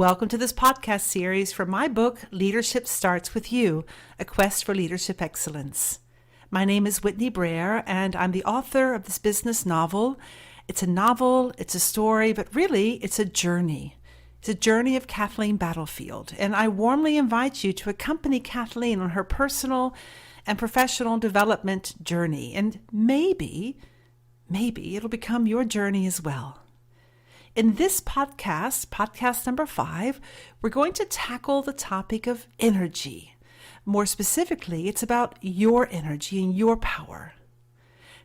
Welcome to this podcast series from my book, Leadership Starts With You, A Quest for Leadership Excellence. My name is Whitney Brer, and I'm the author of this business novel. It's a novel, it's a story, but really it's a journey. It's a journey of Kathleen Battlefield, and I warmly invite you to accompany Kathleen on her personal and professional development journey, and maybe it'll become your journey as well. In this podcast number 5, we're going to tackle the topic of energy. More specifically, it's about your energy and your power.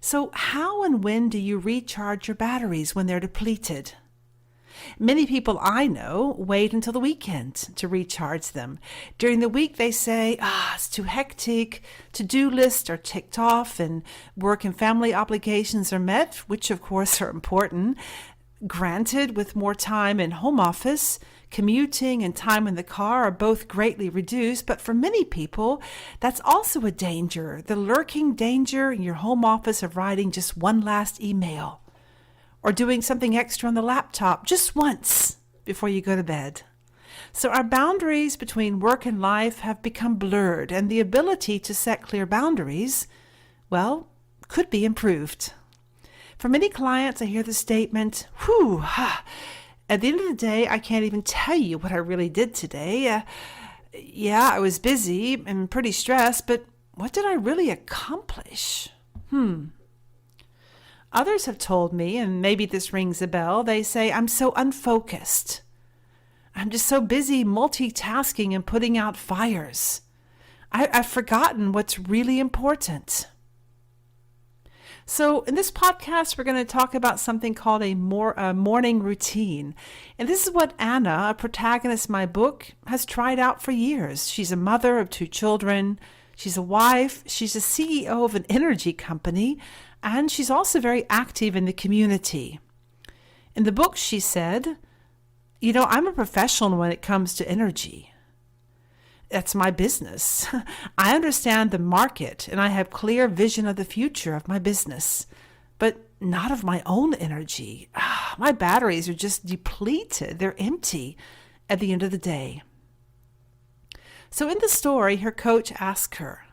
So how and when do you recharge your batteries when they're depleted? Many people I know wait until the weekend to recharge them. During the week, they say, it's too hectic, to-do lists are ticked off, and work and family obligations are met, which of course are important. Granted, with more time in home office, commuting and time in the car are both greatly reduced, but for many people, that's also a danger, the lurking danger in your home office of writing just one last email or doing something extra on the laptop just once before you go to bed. So our boundaries between work and life have become blurred, and the ability to set clear boundaries, could be improved. For many clients, I hear the statement, at the end of the day, I can't even tell you what I really did today. I was busy and pretty stressed, but what did I really accomplish? Others have told me, and maybe this rings a bell, they say, I'm so unfocused. I'm just so busy multitasking and putting out fires. I've forgotten what's really important. So in this podcast, we're going to talk about something called a morning routine. And this is what Anna, a protagonist in my book, has tried out for years. She's a mother of 2 children. She's a wife. She's a CEO of an energy company. And she's also very active in the community. In the book, she said, I'm a professional when it comes to energy. That's my business. I understand the market and I have clear vision of the future of my business, but not of my own energy. My batteries are just depleted. They're empty at the end of the day. So in the story, her coach asked her,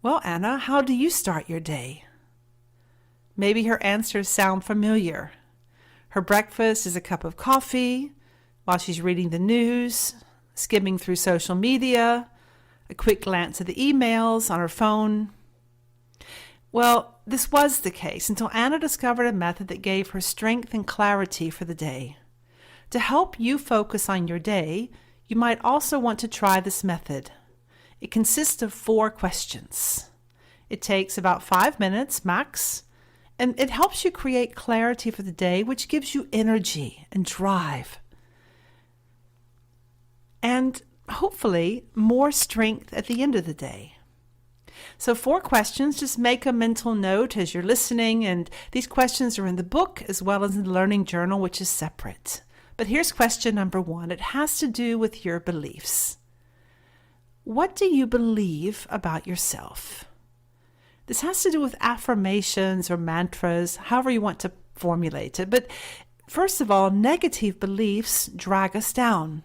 well, Anna, how do you start your day? Maybe her answers sound familiar. Her breakfast is a cup of coffee while she's reading the news, skimming through social media, a quick glance at the emails on her phone. Well, this was the case until Anna discovered a method that gave her strength and clarity for the day. To help you focus on your day, you might also want to try this method. It consists of 4 questions. It takes about 5 minutes max, and it helps you create clarity for the day, which gives you energy and drive. And hopefully more strength at the end of the day. So 4 questions, just make a mental note as you're listening, and these questions are in the book as well as in the learning journal, which is separate. But here's question number 1. It has to do with your beliefs. What do you believe about yourself? This has to do with affirmations or mantras, however you want to formulate it. But first of all, negative beliefs drag us down.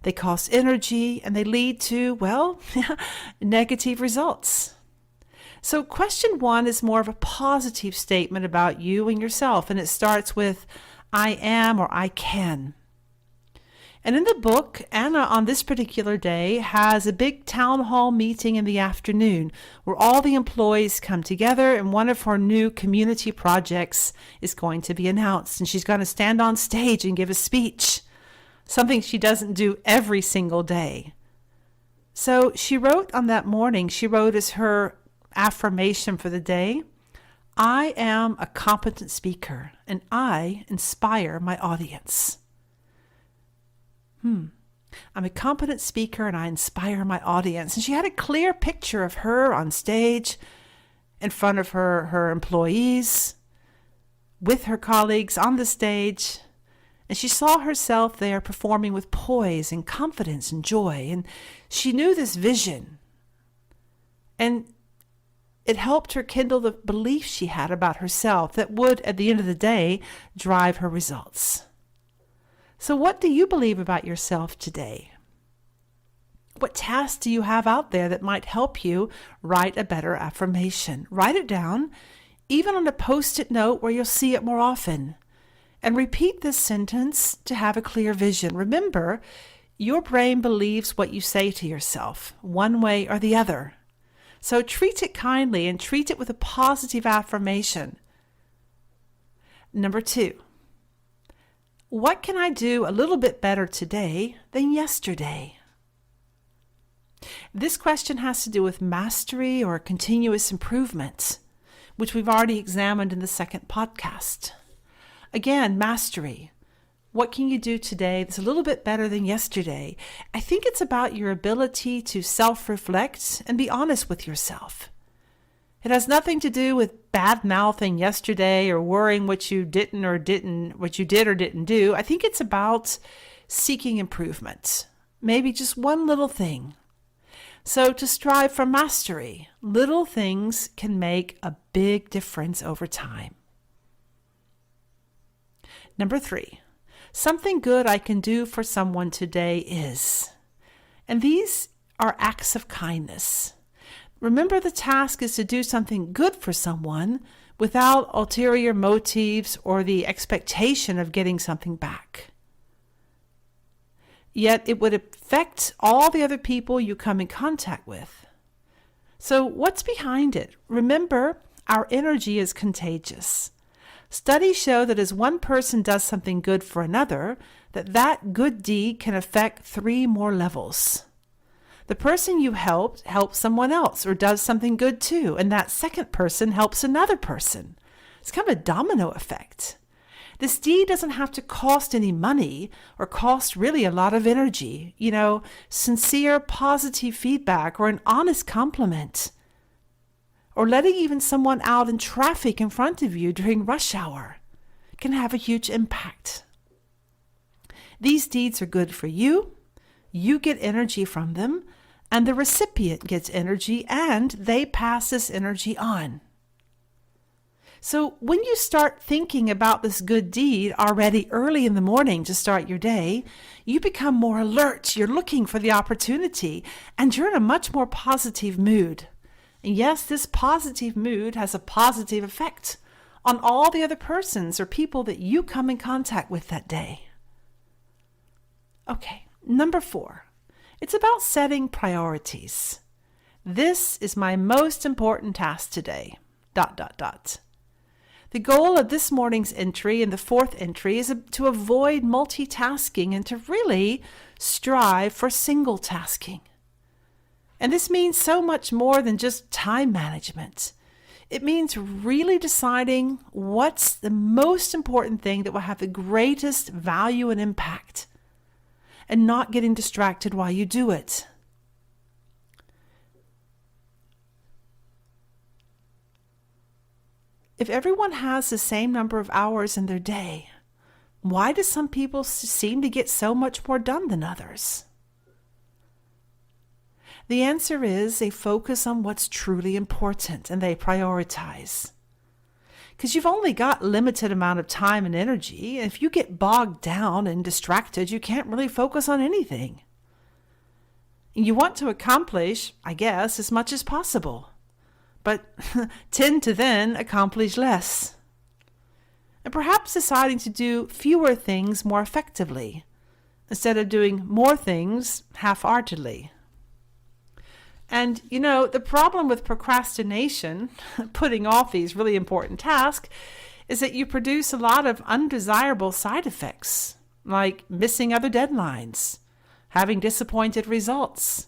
They cost energy and they lead to, negative results. So question 1 is more of a positive statement about you and yourself, and it starts with, I am or I can. And in the book, Anna on this particular day has a big town hall meeting in the afternoon where all the employees come together, and one of her new community projects is going to be announced, and she's going to stand on stage and give a speech. Something she doesn't do every single day. So she wrote on that morning, as her affirmation for the day, I am a competent speaker and I inspire my audience. I'm a competent speaker and I inspire my audience. And she had a clear picture of her on stage in front of her employees, with her colleagues on the stage. And she saw herself there performing with poise and confidence and joy. And she knew this vision. And it helped her kindle the belief she had about herself that would, at the end of the day, drive her results. So what do you believe about yourself today? What tasks do you have out there that might help you write a better affirmation? Write it down, even on a post-it note where you'll see it more often. And repeat this sentence to have a clear vision. Remember, your brain believes what you say to yourself, one way or the other. So treat it kindly and treat it with a positive affirmation. Number 2, what can I do a little bit better today than yesterday? This question has to do with mastery or continuous improvement, which we've already examined in the second podcast. Again, mastery. What can you do today that's a little bit better than yesterday? I think it's about your ability to self-reflect and be honest with yourself. It has nothing to do with bad-mouthing yesterday or worrying what you did or didn't do. I think it's about seeking improvement. Maybe just one little thing. So to strive for mastery, little things can make a big difference over time. Number 3, something good I can do for someone today is. And these are acts of kindness. Remember, the task is to do something good for someone without ulterior motives or the expectation of getting something back. Yet it would affect all the other people you come in contact with. So what's behind it? Remember, our energy is contagious. Studies show that as one person does something good for another, that good deed can affect 3 more levels. The person you helped helps someone else or does something good too, and that second person helps another person. It's kind of a domino effect. This deed doesn't have to cost any money or cost really a lot of energy. Sincere, positive feedback or an honest compliment. Or letting even someone out in traffic in front of you during rush hour can have a huge impact. These deeds are good for you. You get energy from them, and the recipient gets energy, and they pass this energy on. So when you start thinking about this good deed already early in the morning to start your day, you become more alert. You're looking for the opportunity, and you're in a much more positive mood. And yes, this positive mood has a positive effect on all the other persons or people that you come in contact with that day. Okay, number 4. It's about setting priorities. This is my most important task today. ... The goal of this morning's entry and the 4th entry is to avoid multitasking and to really strive for single tasking. And this means so much more than just time management. It means really deciding what's the most important thing that will have the greatest value and impact, and not getting distracted while you do it. If everyone has the same number of hours in their day, why do some people seem to get so much more done than others? The answer is they focus on what's truly important and they prioritize. Because you've only got limited amount of time and energy. If you get bogged down and distracted, you can't really focus on anything. You want to accomplish, I guess, as much as possible, but tend to then accomplish less. And perhaps deciding to do fewer things more effectively instead of doing more things half-heartedly. And, the problem with procrastination, putting off these really important tasks, is that you produce a lot of undesirable side effects, like missing other deadlines, having disappointed results,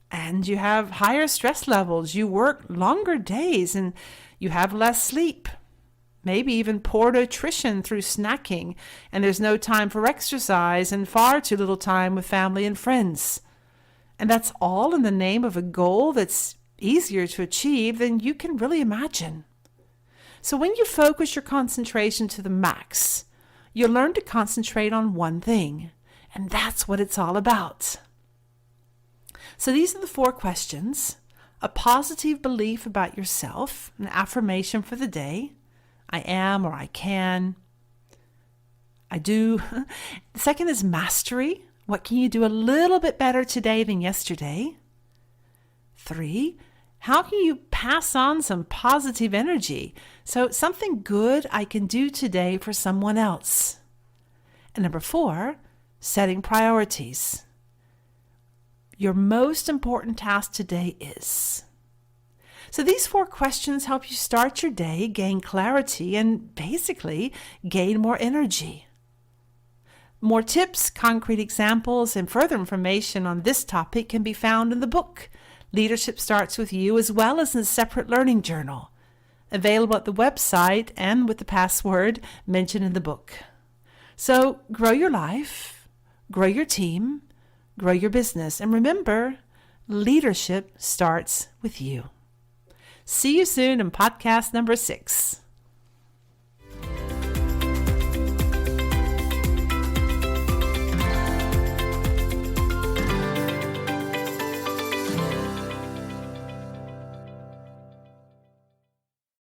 and you have higher stress levels. You work longer days and you have less sleep, maybe even poor nutrition through snacking, and there's no time for exercise and far too little time with family and friends. And that's all in the name of a goal that's easier to achieve than you can really imagine. So when you focus your concentration to the max, you'll learn to concentrate on one thing, and that's what it's all about. So these are the 4 questions: a positive belief about yourself, an affirmation for the day, I am or I can, I do. The second is mastery. What can you do a little bit better today than yesterday? 3, how can you pass on some positive energy? So something good I can do today for someone else. And number 4, setting priorities. Your most important task today is. So these 4 questions help you start your day, gain clarity, and basically gain more energy. More tips, concrete examples, and further information on this topic can be found in the book, Leadership Starts With You, as well as in a separate learning journal, available at the website and with the password mentioned in the book. So grow your life, grow your team, grow your business, and remember, leadership starts with you. See you soon in podcast number 6.